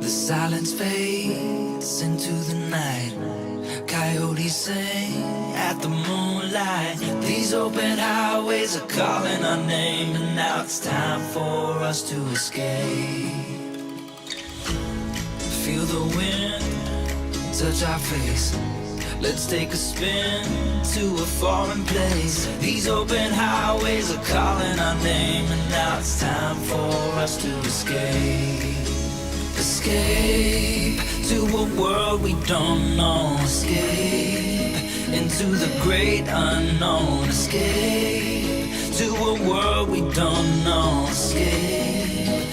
The silence fades into the night. Coyotes sing at the moonlight. These open highways are calling our name, and now it's time for us to escape. Feel the wind touch our face. Let's take a spin to a foreign place. These open highways are calling our name, and now it's time for us to escape. Escape to a world we don't know. Escape into the great unknown. Escape to a world we don't know. Escape.